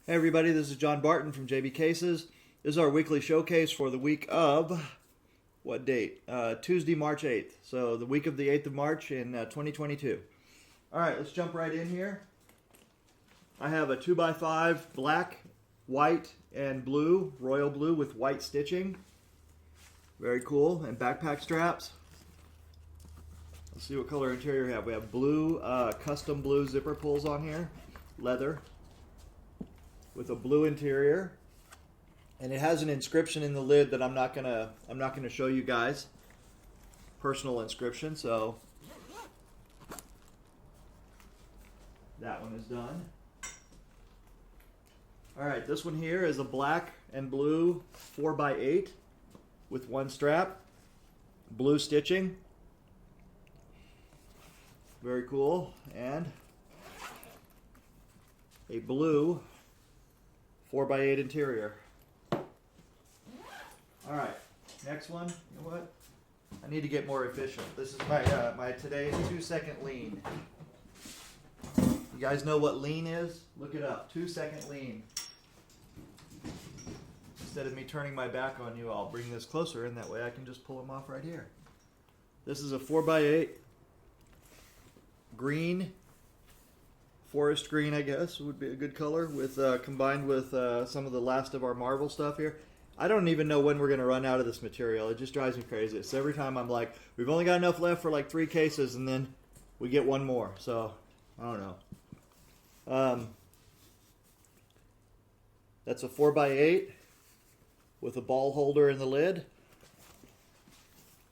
Hey everybody, this is John Barton from JB Cases. This is our weekly showcase for the week of, what date? Tuesday, March 8th. So the week of the 8th of March in 2022. Alright, let's jump right in here. I have a 2x5 black, white, and blue, royal blue with white stitching. Very cool. And backpack straps. Let's see what color interior we have. We have blue, custom blue zipper pulls on here. Leather. With a blue interior, and it has an inscription in the lid that I'm not gonna show you guys. Personal inscription, so that one is done. All right, this one here is a black and blue 4x8 with one strap, blue stitching, very cool, and a blue 4x8 interior. Alright, next one. You know what? I need to get more efficient. This is my today's 2-second lean. You guys know what lean is? Look it up. 2-second lean. Instead of me turning my back on you, I'll bring this closer, and that way I can just pull them off right here. This is a 4x8 green. Forest green, I guess, would be a good color, with combined with some of the last of our Marvel stuff here. I don't even know when we're going to run out of this material. It just drives me crazy. So every time I'm like, we've only got enough left for like 3 cases, and then we get one more. So, I don't know. That's a 4x8 with a ball holder in the lid.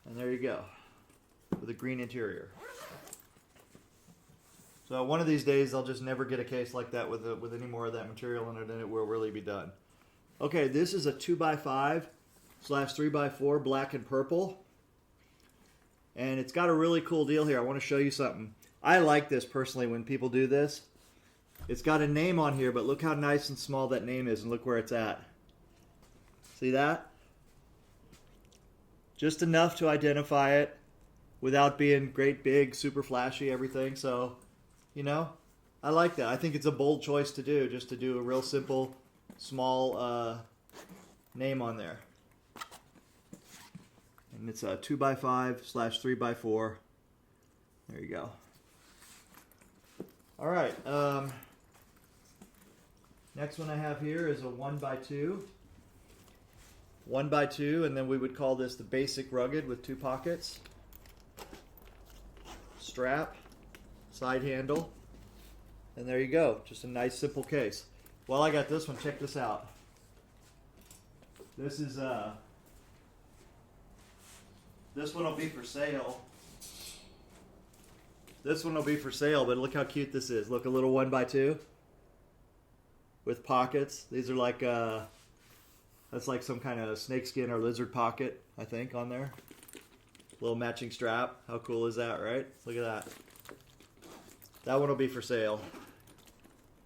And there you go, with a green interior. So one of these days I'll just never get a case like that with any more of that material in it, and it will really be done. Okay, this is a 2x5/3x4 black and purple. And it's got a really cool deal here. I want to show you something. I like this personally when people do this. It's got a name on here, but look how nice and small that name is, and look where it's at. See that? Just enough to identify it without being great big, super flashy, everything. So, you know, I like that. I think it's a bold choice to do, just to do a real simple, small name on there. And it's a 2x5/3x4. There you go. All right. Next one I have here is a 1x2. 1x2, and then we would call this the basic rugged with 2 pockets. Strap. Side handle, and there you go. Just a nice simple case. While I got this one, check this out. This is this one will be for sale. This one will be for sale, but look how cute this is. Look, a little 1x2 with pockets. These are like that's like some kind of snakeskin or lizard pocket, I think, on there. Little matching strap. How cool is that, right? Look at that. That one will be for sale.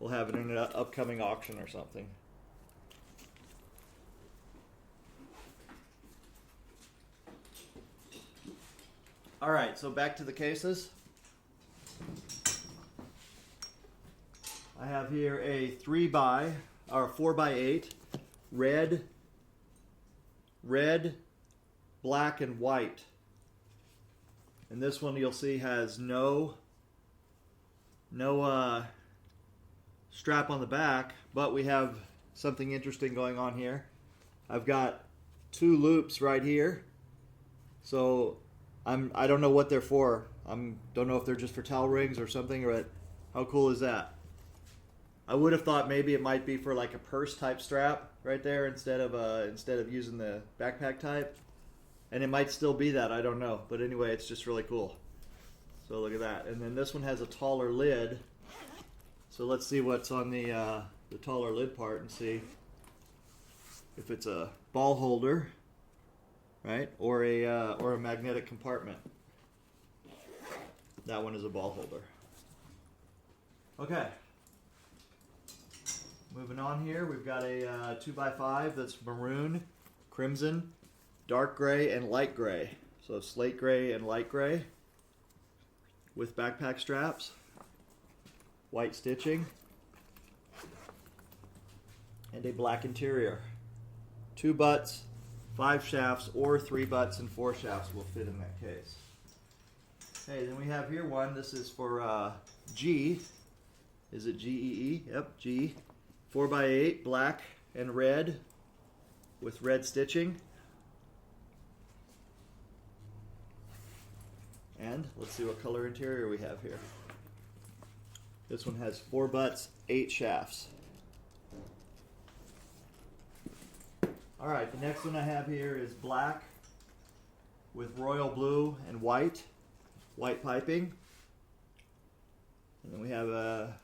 We'll have it in an upcoming auction or something. All right, so back to the cases. I have here a 4x8 red, black, and white. And this one you'll see has no strap on the back, but we have something interesting going on here. I've got 2 loops right here, so I don't know what they're for. Don't know if they're just for towel rings or something. But how cool is that? I would have thought maybe it might be for like a purse type strap right there instead of using the backpack type, and it might still be that. I don't know, but anyway, it's just really cool. So look at that. And then this one has a taller lid. So let's see what's on the taller lid part and see if it's a ball holder, right, or a magnetic compartment. That one is a ball holder. Okay. Moving on here, we've got a 2x5 that's maroon, crimson, dark gray, and light gray. So slate gray and light gray with backpack straps, white stitching. and a black interior. 2 butts, 5 shafts, or 3 butts and 4 shafts will fit in that case. Okay, then we have here one. This is for G. Is it GEE? Yep, G. 4x8, black and red with red stitching. And let's see what color interior we have here. This one has 4 butts, 8 shafts. Alright, the next one I have here is black with royal blue and white piping. And then we have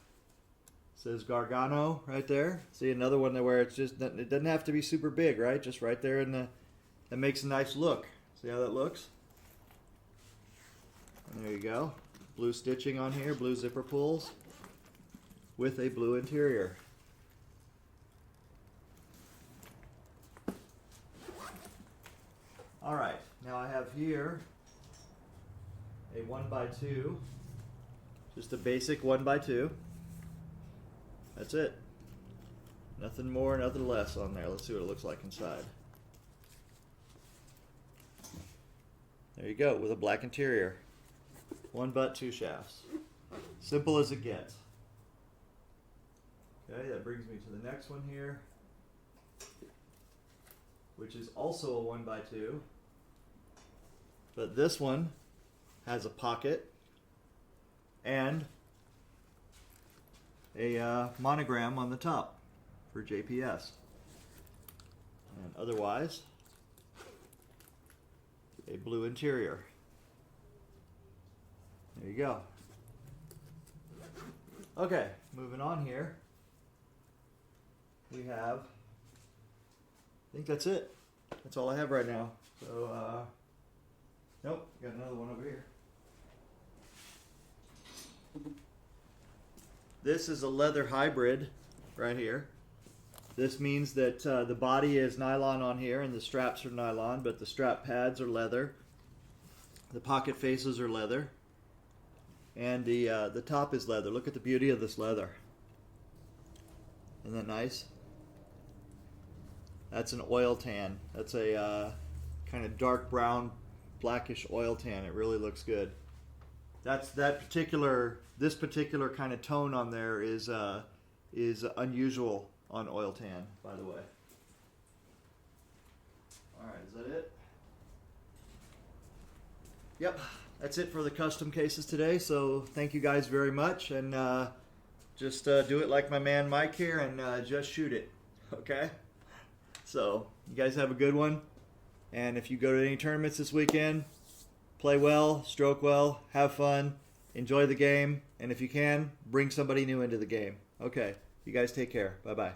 says Gargano right there. See, another one there where it's just, it doesn't have to be super big, right? Just right there in the, that makes a nice look. See how that looks? And there you go. Blue stitching on here, blue zipper pulls with a blue interior. All right, now I have here a 1x2, just a basic 1x2. That's it. Nothing more, nothing less on there. Let's see what it looks like inside. There you go, with a black interior. 1 butt, 2 shafts. Simple as it gets. Okay, that brings me to the next one here, which is also a 1x2. But this one has a pocket and a monogram on the top for JPS. And otherwise, a blue interior. There you go. Okay, moving on here. We have, I think that's it. That's all I have right now. So, nope, got another one over here. This is a leather hybrid right here. This means that the body is nylon on here and the straps are nylon, but the strap pads are leather. The pocket faces are leather. And the top is leather. Look at the beauty of this leather. Isn't that nice? That's an oil tan. That's a kind of dark brown, blackish oil tan. It really looks good. This particular kind of tone on there is unusual on oil tan, by the way. All right, is that it? Yep, that's it for the custom cases today. So thank you guys very much, and just do it like my man Mike here, and just shoot it. Okay. So you guys have a good one, and if you go to any tournaments this weekend, play well, stroke well, have fun, enjoy the game, and if you can, bring somebody new into the game. Okay, you guys take care. Bye-bye.